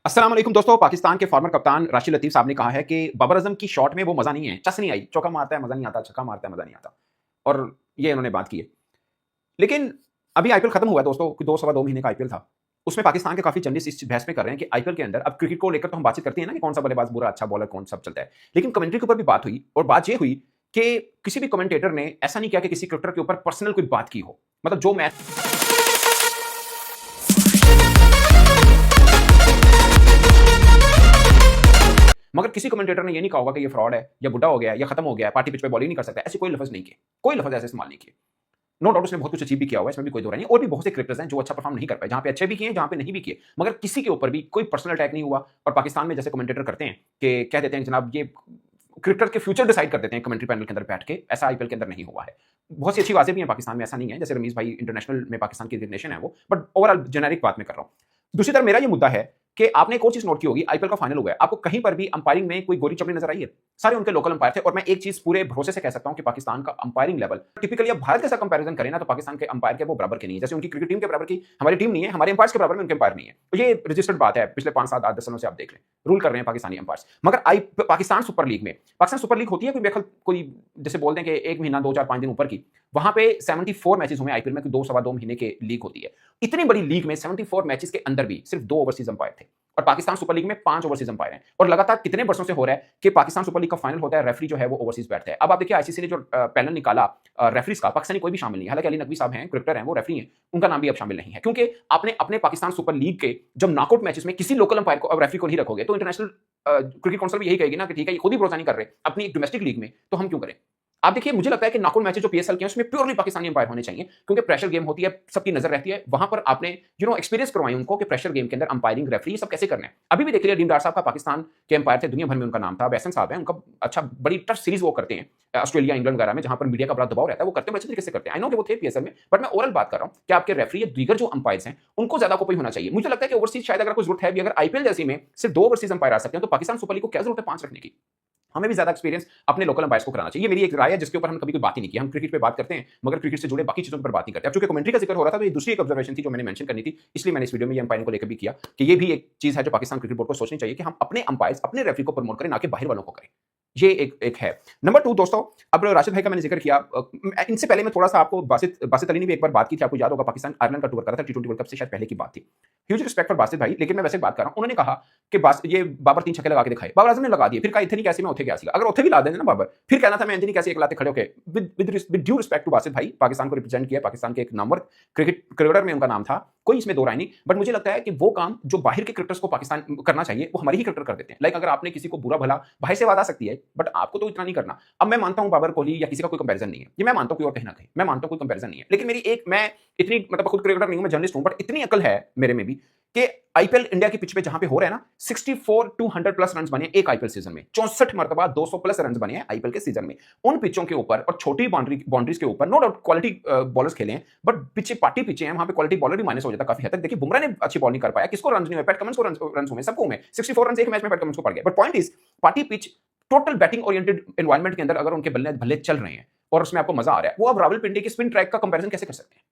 अस्सलाम वालेकुम दोस्तों। पाकिस्तान के फॉर्मर कप्तान राशिद लतीफ़ साहब ने कहा है कि बाबर आज़म की शॉट में वो मज़ा नहीं है, चस नहीं आई। चौका मारता है मज़ा नहीं आता, छक्का मारता है मज़ा नहीं आता। और ये उन्होंने बात की है। लेकिन अभी आईपीएल खत्म हुआ है दोस्तों, 2 सवा 2 महीने का आईपीएल था। उसमें पाकिस्तान के काफ़ी जर्नलिस्ट इस बहस में कर रहे हैं कि आईपीएल के अंदर अब क्रिकेट को लेकर तो हम बातचीत करते हैं ना कि कौन-सा बल्लेबाज बुरा, अच्छा बॉलर कौन सब चलता है। लेकिन कमेंट्री के ऊपर भी बात हुई और बात ये हुई कि किसी भी कमेंटेटर ने ऐसा नहीं किया कि किसी क्रिकेटर के ऊपर पर्सनल कोई बात की हो। मतलब जो मैच मगर किसी कमेंटेटर ने ये नहीं कहा होगा कि ये फ्रॉड है या बुड्ढा हो गया है या खत्म हो गया है, पार्टी पिच पे बॉलिंग नहीं कर सकता। ऐसे कोई लफ्ज़ नहीं किए, कोई लफ्ज़ ऐसे इस्तेमाल नहीं किए। नो डाउट उसने बहुत कुछ अचीव भी किया हुआ है, इसमें भी कोई दो राय नहीं। और भी बहुत से क्रिकेटर्स हैं जो अच्छा परफॉर्म नहीं कर पाए, जहाँ पे अच्छे भी किए, जहाँ पे नहीं भी किए। मगर किसी के ऊपर भी कोई पर्सनल अटैक नहीं हुआ। और पाकिस्तान में जैसे कमेंटेटर करते हैं कि कह देते हैं जनाब ये क्रिकेटर के फ्यूचर डिसाइड कर देते हैं कमेंट्री पैनल के अंदर बैठ के, ऐसा आईपीएल के अंदर नहीं हुआ है। बहुत सी अच्छी बातें भी हैं पाकिस्तान में, ऐसा नहीं है। जैसे रमीज भाई इंटरनेशनल में पाकिस्तान की नेशन है वो, बट ओवरऑल जेनेरिक बात मैं कर रहा हूँ। दूसरी तरफ मेरा ये मुद्दा है कि आपने एक और चीज नोट की होगी, आईपीएल का फाइनल हुआ है, आपको कहीं पर भी अंपायरिंग में कोई गोरी चपड़ी नजर आई है? सारे उनके लोकल अंपायर थे। और मैं एक चीज पूरे भरोसे से कह सकता हूं कि पाकिस्तान का अंपायरिंग लेवल टिपिकली अब भारत के साथ कंपैरिजन करें ना, तो पाकिस्तान के अंपायर के वो बराबर के नहीं है। जैसे उनकी क्रिकेट टीम के बराबर की हमारी टीम नहीं है, हमारे अंपायर्स के बराबर में उनके अंपायर नहीं है। तो ये रजिस्टर्ड बात है, पिछले 5 7 8 10 सालों से आप देख लें, रूल कर रहे हैं पाकिस्तानी अंपायर्स। मगर पाकिस्तान सुपर लीग में, पाकिस्तान सुपर लीग होती है कोई जैसे बोलते हैं कि 1 महीना 2 4 5 दिन ऊपर की, वहां पे 74 मैचेस हुए आईपीएल में, 2 सवा 2 महीने के लीग होती है। इतनी बड़ी लीग में 74 मैचेस के अंदर भी सिर्फ 2 ओवरसीज अंपायर थे। और पाकिस्तान सुपर लीग में 5 ओवरसीज अंपायर हैं। और लगातार कितने वर्षों से हो रहा है कि पाकिस्तान सुपर लीग का फाइनल होता है, रेफरी जो है वो ओवरसीज बैठता है। अब आप देखिए आईसीसी ने जो पैनल निकाला रेफरीज का, पाकिस्तानी कोई भी शामिल नहीं है। हालांकि अली नकवी साहब हैं, क्रिकेटर हैं, वो रेफरी हैं, उनका नाम भी अब शामिल नहीं है। क्योंकि आपने अपने पाकिस्तान सुपर लीग के जब नॉकआउट मैचेस में किसी लोकल अंपायर को अब रेफरी को नहीं रखोगे, तो इंटरनेशनल क्रिकेट काउंसिल भी यही कहेगी ना कि ठीक है ये खुद ही भरोसा नहीं कर रहे अपनी डोमेस्टिक लीग में, तो हम क्यों करें? आप देखिए, मुझे लगता है कि नॉकआउट मैचेस जो पीएसएल के हैं उसमें प्योरली पाकिस्तानी अंपायर होने चाहिए, क्योंकि प्रेशर गेम होती है, सबकी नजर रहती है। वहां पर आपने एक्सपीरियंस करवाई उनको कि प्रेशर गेम के अंदर अंपायरिंग, रेफरी सब कैसे करना है। अभी भी देख लिया, डीन डार साहब का पाकिस्तान के अंपायर थे, दुनिया भर में उनका नाम था। बैसन साहब हैं, उनका अच्छा बड़ी टफ सीरीज वो करते हैं ऑस्ट्रेलिया इंग्लैंड वगैरह में, जहां पर मीडिया का बड़ा दबाव रहता है, वो करते हैं अच्छे तरीके से करते हैं। आई नो कि वो थे पीएसएल में, बट मैं ओवरऑल बात कर रहा हूं कि आपके रेफरी या दीगर जो अंपायर्स हैं उनको ज्यादा कोई होना चाहिए। मुझे लगता है कि ओवरसीज शायद अगर कोई जरूरत है भी, अगर आईपीएल जैसी में सिर्फ 2 ओवरसीज अंपायर आ सकते हैं, तो पाकिस्तान सुपर लीग को क्या जरूरत है 5 रखने की? हमें भी ज्यादा एक्सपीरियंस अपने लोकल अंपायर्स को कराना चाहिए। ये मेरी एक राय है जिसके ऊपर हम कभी कोई बात ही नहीं की। हम क्रिकेट पे बात करते हैं मगर क्रिकेट से जुड़े बाकी चीजों पर बात नहीं करते। अब चूंकि कमेंट्री का जिक्र हो रहा था, तो ये दूसरी एक ऑब्जर्वेशन थी जो मैंने मेंशन करनी थी, इसलिए मैंने इस वीडियो में ये अंपायरिंग को लेकर भी किया कि ये भी एक चीज है जो पाकिस्तान क्रिकेट बोर्ड को सोचनी चाहिए कि हम अपने अंपायर्स, अपने रेफरी को प्रमोट करें, ना कि बाहर वालों को करें। ये एक है। नंबर 2 दोस्तों, अब राशिद भाई का मैंने जिक्र किया, इनसे पहले मैं थोड़ा सा आपको बासित अली ने भी एक बार बात की थी, आपको याद होगा, पाकिस्तान आयरलैंड का टूर कर रहा था, टी20 वर्ल्ड कप से शायद पहले की बात थी। ह्यूज रिस्पेक्ट फॉर बासित भाई, लेकिन मैं वैसे बात कर रहा हूं। उन्होंने कहा कि ये बाबर 3 छक्के लगा के दिखाए, बाबर आजम ने लगा दिए, फिर कहा इतनी कैसे मैं उठे क्या सी, अगर उठे भी ला देना ना बाबर, फिर कहना था मैं इतनी कैसे एक लाते खड़े होके। With due respect to Basit भाई, पाकिस्तान को रिप्रेजेंट किया, पाकिस्तान के एक नामवर क्रिकेटर में उनका नाम था, कोई इसमें दो राय नहीं। बट मुझे लगता है कि वो काम जो बाहर के क्रिकेटर्स को पाकिस्तान करना चाहिए, वो हमारे ही क्रिकेटर कर देते हैं। लाइक अगर आपने किसी को बुरा भला बाहर से बात आ सकती है, बट आपको तो इतना नहीं करना। अब मैं मानता हूं बाबर कोहली या किसी का कोई कंपैरिजन नहीं है, ये मैं मानता हूं, कोई और कहीं ना कहीं मैं मानता हूं कोई कंपैरिजन नहीं है। लेकिन मेरी एक, मैं इतनी मतलब खुद क्रिकेटर नहीं हूं, मैं जर्नलिस्ट हूं, बट इतनी अकल है मेरे में भी कि आईपीएल इंडिया की पिच पे जहां पे हो रहा है ना, 64 टू 100 प्लस रन बने एक आईपीएल सीजन में, 64 मरतबा 200 प्लस रन बने हैं आईपीएल के सीजन में। उन पिचों के ऊपर और छोटी बाउंड्रीज के ऊपर नो डाउट क्वालिटी बॉलर्स खेले हैं, बट पिचे पार्टी पिचे हैं, वहां पे क्वालिटी बॉलर भी माइनस हो जाता काफी हद तक। देखिए बुमराह ने अच्छी बॉल नहीं कर पाया, किसको रन नहीं हुए, पैट कमिंस को रन हुए, सबको हुए 64 रन एक मैच में पैट कमिंस को पड़ गए। But point is, party pitch total batting oriented environment के अंदर अगर उनके बल्ले भले चल रहे हैं और उसमें आपको मजा आ रहा है, वो अब रावलपिंडी के स्पिन ट्रैक का कंपैरिजन कैसे कर सकते हैं?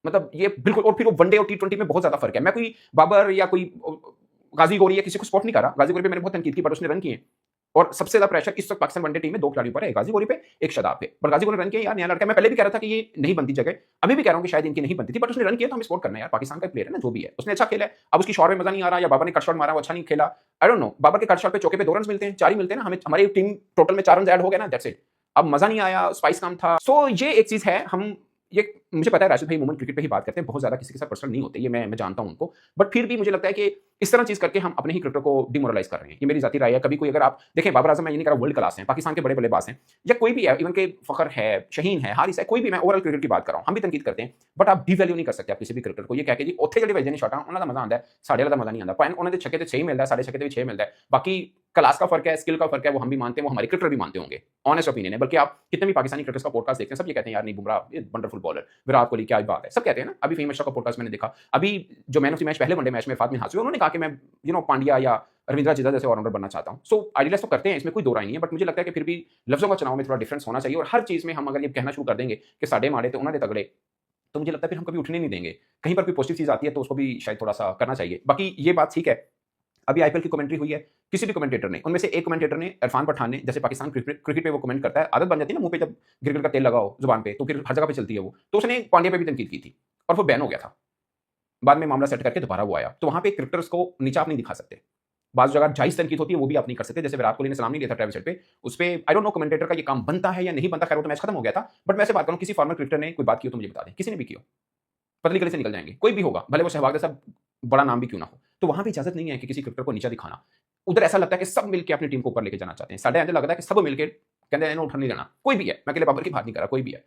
मतलब ये बिल्कुल। और फिर वो वनडे और टी20 में बहुत ज्यादा फर्क है। मैं कोई बाबर या कोई गाजी गोरी या किसी को स्पॉट नहीं कर रहा, गाजी गोरी पे मैंने बहुत तनकीद की, बट उसने रन किए। और सबसे ज्यादा प्रेशर इस वक्त पाकिस्तान वनडे टीम में 2 खिलाड़ियों पर है, गाजी गोरी पे, एक शादाब पे। पर गाजी गोरी ने रन किया यार, नया लड़का। मैं पहले भी कह रहा था कि ये नहीं बनती जगह, अभी भी कह रहा हूं कि शायद इनकी नहीं बनती थी, बट उसने रन किया तो हमें सपोर्ट करना है यार। पाकिस्तान का प्लेयर है ना, जो भी है, उसने अच्छा खेला है। अब उसकी शॉट में मजा नहीं आ रहा, या बाबर ने कट शॉट मारा वो अच्छा नहीं खेला, आई डोंट नो। बाबर के कट शॉट पे चौके पे 2 रन मिलते हैं, 4 ही मिलते हैं ना हमें, हमारी टीम टोटल में 4 रन ऐड हो गए ना, दैट्स इट। अब मजा नहीं आया, स्पाइस कम था। सो ये एक चीज है। हम ये मुझे पता है राशिद भाई वुमेन क्रिकेट पे ही बात करते हैं, बहुत ज्यादा किसी के साथ पर्सनल नहीं होते, ये मैं जानता हूं उनको। बट फिर भी मुझे लगता है कि इस तरह चीज करके हम अपने ही क्रिकेटर को डिमोरलाइज कर रहे हैं। ये मेरी जाती राय है। कभी कोई, अगर आप देखें, बाबर आजम, मैं ये नहीं कह रहा वर्ल्ड क्लास है, पाकिस्तान के बड़े बल्लेबाज हैं, या कोई भी है, इवन के फखर है, शहीन है, हारिस है, कोई भी, मैं ओवरऑल क्रिकेट की बात कर रहा हूं, हम भी तनकीद करते हैं। बट आप डिवैल्यू नहीं कर सकते आप किसी भी क्रिकेटर को ये कह के जी ਉੱਥੇ ਜਿਹੜੇ ਵਜਦੇ ਨੇ ਸ਼ਾਟਾਂ ਉਹਨਾਂ ਦਾ ਮਜ਼ਾ ਆਉਂਦਾ ਹੈ, ਸਾਡੇ ਵਾਲਾ ਦਾ मजा नहीं आता। पॉइंट उन्होंने छक्के तो 6 ही मिलता है, साढ़े छक्के तो भी 6 मिलता है। बाकी क्लास का फर्क है, स्किल का फर्क है, वो हम भी मानते हैं, वो हमारे क्रिकेटर भी मानते होंगे। ऑनेस्ट ओपिनियन है। बल्कि आप कितने भी पाकिस्तानी क्रिकेटर्स का पॉडकास्ट देखते हैं, सब ये कहते हैं यार नहीं, बुमराह वंडरफुल बॉलर, विराट कोहली क्या बात है, सब कहते हैं ना। अभी फहीम अशरफ का पॉडकास्ट मैंने देखा, अभी जो मैन ऑफ द मैच पहले वनडे मैच में फातमी हासिल, उन्होंने कहा कि मैं पांड्या या रविंद्रा जडेजा जैसे ऑलराउंडर बनना चाहता हूं। सो आइडियलाइज तो करते हैं, इसमें कोई दो राय नहीं है, बट मुझे लगता है कि फिर भी लफ्जों का चुनाव में थोड़ा डिफरेंस होना चाहिए। और हर चीज में हम अगर ये कहना शुरू कर देंगे कि साडे माड़े तो उन्होंने तगड़े, तो मुझे लगता है फिर हम कभी उठने नहीं देंगे। कहीं पर कोई पॉजिटिव चीज़ आती है तो उसको भी शायद थोड़ा-सा करना चाहिए। बाकी ये बात ठीक है, अभी आईपीएल की कमेंट्री हुई है, किसी भी कमेंटेटर ने, उनमें से एक कमेंटेटर ने, इरफान पठान ने, जैसे पाकिस्तान क्रिकेट पे वो कमेंट करता है, आदत बन जाती है ना मुँह पे जब गिरगिट का तेल लगाओ ज़ुबान पे, तो फिर हर जगह पे चलती है वो। तो उसने पांड्या पे भी तनकीद की थी और वो बैन हो गया था। बाद में मामला सेट करके दोबारा वो आया। तो वहाँ पे क्रिकेटर्स को नीचा आप नहीं दिखा सकते। बाज़ जगह जायज़ तनकीद होती है, वो भी आप नहीं कर सकते। जैसे विराट कोहली ने सलाम नहीं दिया था ट्रेविस हेड पे, उसपे आई डोंट नो कमेंटेटर का ये काम बनता है या नहीं बनता, खैर वो तो मैच खत्म हो गया था। बट मैं ऐसे बात करूँ, किसी फॉर्मर क्रिकेटर ने कोई बात की हो तो मुझे बता दें, किसी ने भी की हो। पतली गली से निकल जाएँगे, कोई भी होगा, भले वो सहवाग जैसा बड़ा नाम भी क्यों ना हो। तो वहाँ पे इजाज़त नहीं है कि किसी क्रिकेटर को नीचा दिखाना। उधर ऐसा लगता है कि सब मिलके अपनी टीम को ऊपर लेके जाना चाहते हैं। साडे इंज लगता है कि सब मिलके कहते हैं इन्हें उठन नहीं देना। कोई भी है, मैं अकेले बाबर की बात नहीं कर रहा, कोई भी है।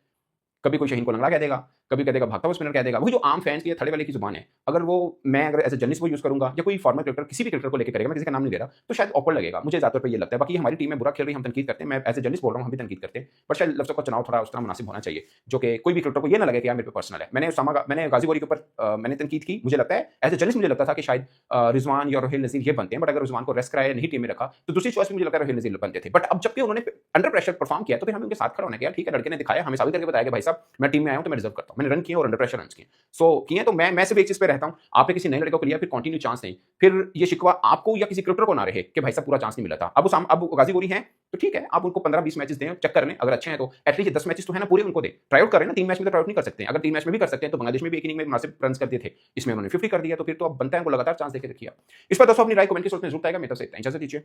कभी कोई शाहीन को लंगड़ा कह देगा, कभी कह देगा भागता हुआ स्पिनर कह देगा। वही जो आम फैंस की थड़े वाले की जुबान है, अगर वो मैं अगर एज ए जर्नलिस्ट वो यूज़ करूँगा या कोई फॉर्मर क्रिकेटर किसी भी क्रिकेटर को लेके करेगा, मैं किसी का नाम नहीं ले रहा, तो शायद ऑकवर्ड लगेगा। मुझे ज़्यादातर पे ये लगता है। बाकी हमारी टीम में बुरा खेल रही है, हम तनकीद करते हैं। मैं एज ए जर्नलिस्ट बोल रहा हूँ, हम भी तनकीद करते हैं। बट शायद लफ्ज़ों का चुनाव थोड़ा उस तरह मुनासिब होना चाहिए, जो कि कोई भी क्रिकेटर को ये ना लगे कि यार मेरे पे पर्सनल है। मैंने गाज़ी वरी के ऊपर मैंने तनकीद की। मुझे लगता है एज ए जर्नलिस्ट मुझे लगता था कि शायद रिजवान या रोहिल नज़ीर ये बनते हैं, बट अगर रिजवान को रेस्ट कराया नहीं टीम में रखा, तो दूसरी चॉइस में मुझे लगता है रोहिल नज़ीर बनते थे। बट अब जबकि उन्होंने अंडर प्रेशर परफॉर्म किया, तो फिर हमें उनके साथ खड़ा होना है कि यार ठीक है, लड़के ने दिखाया, हमें साबित करके बताया कि भाई साहब मैं टीम में आया हूँ तो मैं डिजर्व करता हूँ। मैंने रन किए और अंडर प्रेशर रन किए। सो किए तो मैं सिर्फ एक चीज़ पे रहता हूँ, आपने किसी नए लड़के को लिया, फिर कंटिन्यू चांस नहीं, फिर ये शिकवा आपको या किसी क्रिकेटर को ना रहे कि भाई साहब पूरा चांस नहीं मिला था। अब गाजी गोरी हैं, तो ठीक है, आप उनको 15-20 मैचेस दें, चेक करने, अगर अच्छे हैं तो एटलीस्ट 10 मैचेस तो है ना, पूरे उनको दें। ट्राई आउट करें ना, 3 मैच में तो ट्राई आउट नहीं कर सकते हैं। अगर 3 मैच में भी कर सकते हैं तो बांग्लादेश में भी एक इनिंग में मुनासिब रन्स करते थे, इसमें उन्होंने 50 कर दिया, तो फिर तो अब बनता है उनको लगातार चांस देके रखिए। इस पर दोस्तों अपनी राय कमेंट के सोच में जरूर आएगा। मेरी तरफ से इतना ही, इजाजत दीजिए।